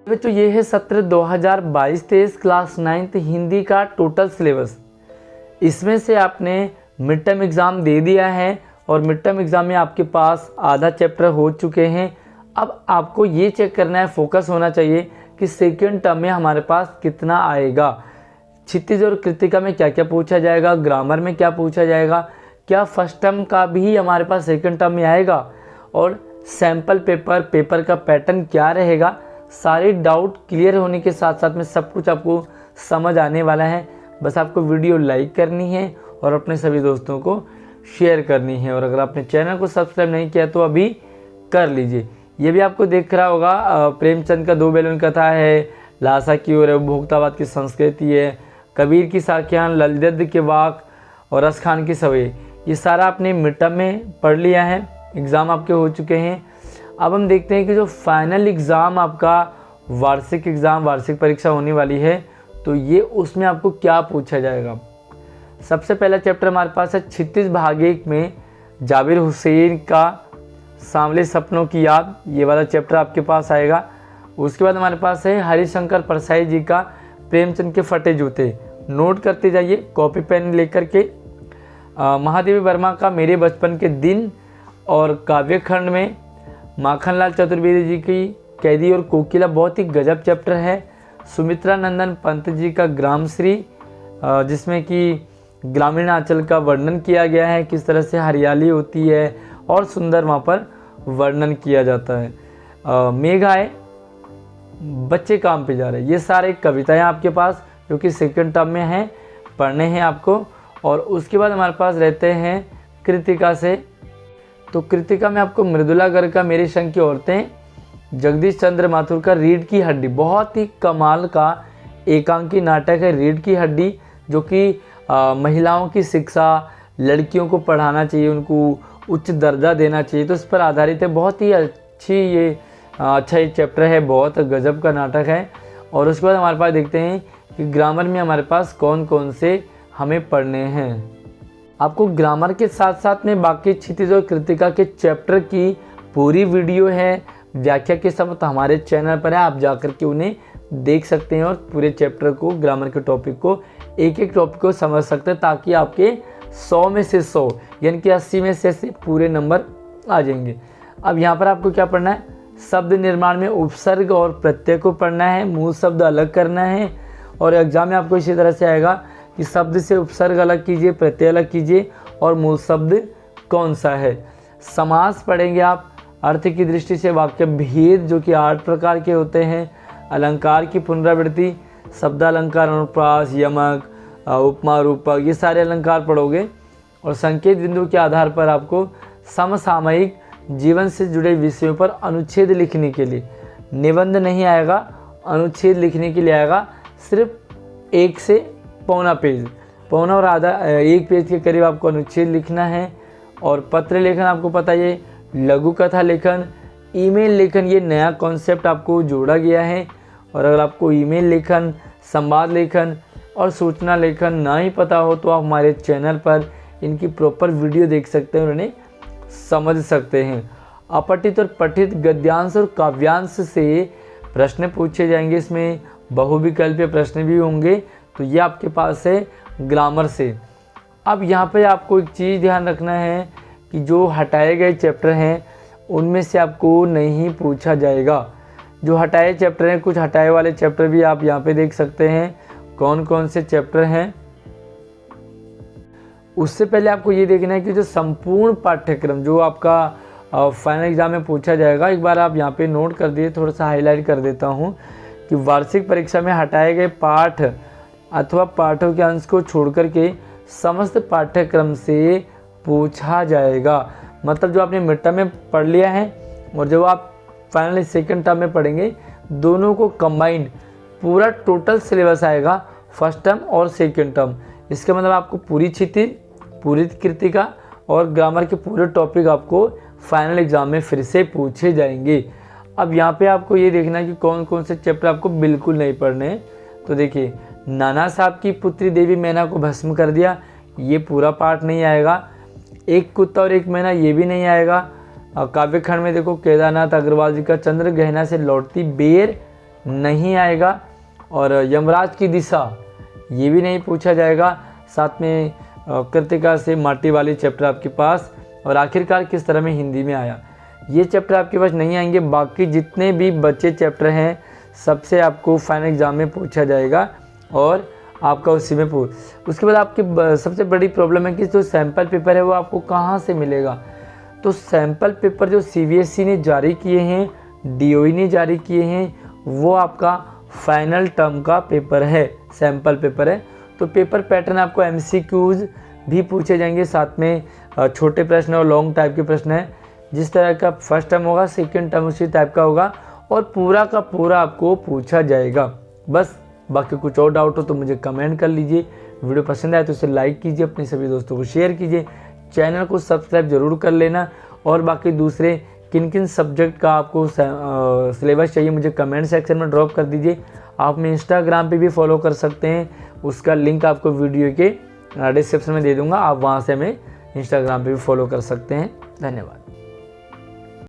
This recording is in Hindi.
बच्चों ये है सत्र 2022-23 क्लास 9th हिंदी का टोटल सिलेबस। इसमें से आपने मिड टर्म एग्ज़ाम दे दिया है और मिड टर्म एग्ज़ाम में आपके पास आधा चैप्टर हो चुके हैं। अब आपको ये चेक करना है, फोकस होना चाहिए कि सेकेंड टर्म में हमारे पास कितना आएगा। क्षितिज और कृतिका में क्या क्या पूछा जाएगा, ग्रामर में क्या पूछा जाएगा, क्या फर्स्ट टर्म का भी हमारे पास सेकेंड टर्म में आएगा, और सैम्पल पेपर का पैटर्न क्या रहेगा। सारे डाउट क्लियर होने के साथ साथ में सब कुछ आपको समझ आने वाला है। बस आपको वीडियो लाइक करनी है और अपने सभी दोस्तों को शेयर करनी है। और अगर आपने चैनल को सब्सक्राइब नहीं किया तो अभी कर लीजिए। ये भी आपको देख रहा होगा, प्रेमचंद का 2 बैलून कथा है, लासा की ओर उपभोक्तावाद की संस्कृति है, कबीर की साखियाँ, ललित के वाक और रस खान की सवई। ये सारा आपने मिड टर्म में पढ़ लिया है, एग्ज़ाम आपके हो चुके हैं। अब हम देखते हैं कि जो फाइनल एग्ज़ाम आपका वार्षिक एग्ज़ाम, वार्षिक परीक्षा होने वाली है, तो ये उसमें आपको क्या पूछा जाएगा। सबसे पहला चैप्टर हमारे पास है क्षितिज भाग 1 में जाबिर हुसैन का सांवले सपनों की याद, ये वाला चैप्टर आपके पास आएगा। उसके बाद हमारे पास है हरिशंकर परसाई जी का प्रेमचंद के फटे जूते। नोट करते जाइए कॉपी पेन लेकर के। महादेवी वर्मा का मेरे बचपन के दिन और काव्यखंड में माखनलाल चतुर्वेदी जी की कैदी और कोकिला बहुत ही गजब चैप्टर है। सुमित्रा नंदन पंत जी का ग्रामश्री, जिसमें कि ग्रामीण आंचल का वर्णन किया गया है, किस तरह से हरियाली होती है और सुंदर वहाँ पर वर्णन किया जाता है। मेघाए बच्चे काम पे जा रहे हैं, ये सारे कविताएं आपके पास जो कि सेकंड टर्म में हैं, पढ़ने हैं आपको। और उसके बाद हमारे पास रहते हैं कृतिका से। तो कृतिका में आपको मृदुला गर्ग का मेरे संग की औरतें, जगदीश चंद्र माथुर का रीढ़ की हड्डी, बहुत ही कमाल का एकांकी नाटक है रीढ़ की हड्डी, जो कि महिलाओं की शिक्षा, लड़कियों को पढ़ाना चाहिए, उनको उच्च दर्जा देना चाहिए, तो इस पर आधारित है। बहुत ही अच्छा ये चैप्टर है, बहुत गजब का नाटक है। और उसके बाद हमारे पास देखते हैं कि ग्रामर में हमारे पास कौन कौन से हमें पढ़ने हैं। आपको ग्रामर के साथ साथ में बाकी क्षितिज और कृतिका के चैप्टर की पूरी वीडियो है, व्याख्या के साथ हमारे चैनल पर है, आप जाकर के उन्हें देख सकते हैं और पूरे चैप्टर को, ग्रामर के टॉपिक को, एक एक टॉपिक को समझ सकते हैं, ताकि आपके 100 में से 100 यानी कि 80 में से पूरे नंबर आ जाएंगे। अब यहाँ पर आपको क्या पढ़ना है, शब्द निर्माण में उपसर्ग और प्रत्यय को पढ़ना है, मूल शब्द अलग करना है। और एग्जाम में आपको इसी तरह से आएगा कि शब्द से उपसर्ग अलग कीजिए, प्रत्यय अलग कीजिए और मूल शब्द कौन सा है। समास पढ़ेंगे आप, अर्थ की दृष्टि से वाक्य भेद जो कि 8 प्रकार के होते हैं, अलंकार की पुनरावृत्ति, शब्दालंकार, अनुप्रास, यमक, उपमा, रूपक, ये सारे अलंकार पढ़ोगे। और संकेत बिंदु के आधार पर आपको समसामयिक जीवन से जुड़े विषयों पर अनुच्छेद लिखने के लिए, निबंध नहीं आएगा, अनुच्छेद लिखने के लिए आएगा। सिर्फ 1 से पौना पेज, पौना और आधा 1 पेज के करीब आपको अनुच्छेद लिखना है। और पत्र लेखन आपको पता है, लघु कथा लेखन, ईमेल लेखन, ये नया कॉन्सेप्ट आपको जोड़ा गया है। और अगर आपको ईमेल लेखन, संवाद लेखन और सूचना लेखन ना ही पता हो तो आप हमारे चैनल पर इनकी प्रॉपर वीडियो देख सकते हैं और इन्हें समझ सकते हैं। अपठित और पठित गद्यांश और काव्यांश से प्रश्न पूछे जाएंगे, इसमें बहुविकल्पीय प्रश्न भी होंगे। तो ये आपके पास है ग्रामर से। अब यहाँ पे आपको एक चीज़ ध्यान रखना है कि जो हटाए गए चैप्टर हैं उनमें से आपको नहीं पूछा जाएगा। जो हटाए चैप्टर हैं, कुछ हटाए वाले चैप्टर भी आप यहाँ पे देख सकते हैं कौन कौन से चैप्टर हैं। उससे पहले आपको ये देखना है कि जो संपूर्ण पाठ्यक्रम जो आपका फाइनल एग्जाम में पूछा जाएगा, एक बार आप यहाँ पे नोट कर दिए, थोड़ा सा हाईलाइट कर देता हूँ कि वार्षिक परीक्षा में हटाए गए पाठ अथवा पाठों के अंश को छोड़ करके समस्त पाठ्यक्रम से पूछा जाएगा। मतलब जो आपने मिड टर्म में पढ़ लिया है और जो आप फाइनली सेकंड टर्म में पढ़ेंगे, दोनों को कंबाइंड पूरा टोटल सिलेबस आएगा, फर्स्ट टर्म और सेकंड टर्म। इसका मतलब आपको पूरी क्षितिज, पूरी कृतिका और ग्रामर के पूरे टॉपिक आपको फाइनल एग्जाम में फिर से पूछे जाएंगे। अब यहाँ पे आपको ये देखना है कि कौन कौन से चैप्टर आपको बिल्कुल नहीं पढ़ने हैं। तो देखिए, नाना साहब की पुत्री देवी मैना को भस्म कर दिया, ये पूरा पाठ नहीं आएगा। एक कुत्ता और एक मैना, ये भी नहीं आएगा। काव्यखंड में देखो, केदारनाथ अग्रवाल जी का चंद्र गहना से लौटती बेर, नहीं आएगा। और यमराज की दिशा ये भी नहीं पूछा जाएगा। साथ में कृतिका से माटी वाली चैप्टर आपके पास, और आखिरकार किस तरह में हिंदी में आया, ये चैप्टर आपके पास नहीं आएंगे। बाकी जितने भी बचे चैप्टर हैं सबसे आपको फाइनल एग्ज़ाम में पूछा जाएगा और आपका उसी में उसके बाद आपकी सबसे बड़ी प्रॉब्लम है कि जो सैम्पल पेपर है वो आपको कहाँ से मिलेगा। तो सैम्पल पेपर जो CBSE ने जारी किए हैं, DOE ने जारी किए हैं, वो आपका फाइनल टर्म का पेपर है, सैम्पल पेपर है। तो पेपर पैटर्न आपको MCQs भी पूछे जाएंगे, साथ में छोटे प्रश्न और लॉन्ग टाइप के प्रश्न हैं। जिस तरह का फर्स्ट टर्म होगा सेकंड टर्म उसी टाइप का होगा और पूरा का पूरा आपको पूछा जाएगा। बस बाकी कुछ और डाउट हो तो मुझे कमेंट कर लीजिए। वीडियो पसंद आए तो इसे लाइक कीजिए, अपने सभी दोस्तों को शेयर कीजिए, चैनल को सब्सक्राइब जरूर कर लेना। और बाकी दूसरे किन किन सब्जेक्ट का आपको सिलेबस चाहिए मुझे कमेंट सेक्शन में ड्रॉप कर दीजिए। आप मैं इंस्टाग्राम पे भी फॉलो कर सकते हैं, उसका लिंक आपको वीडियो के डिस्क्रिप्शन में दे दूंगा, आप वहाँ से हमें इंस्टाग्राम पे भी फॉलो कर सकते हैं। धन्यवाद।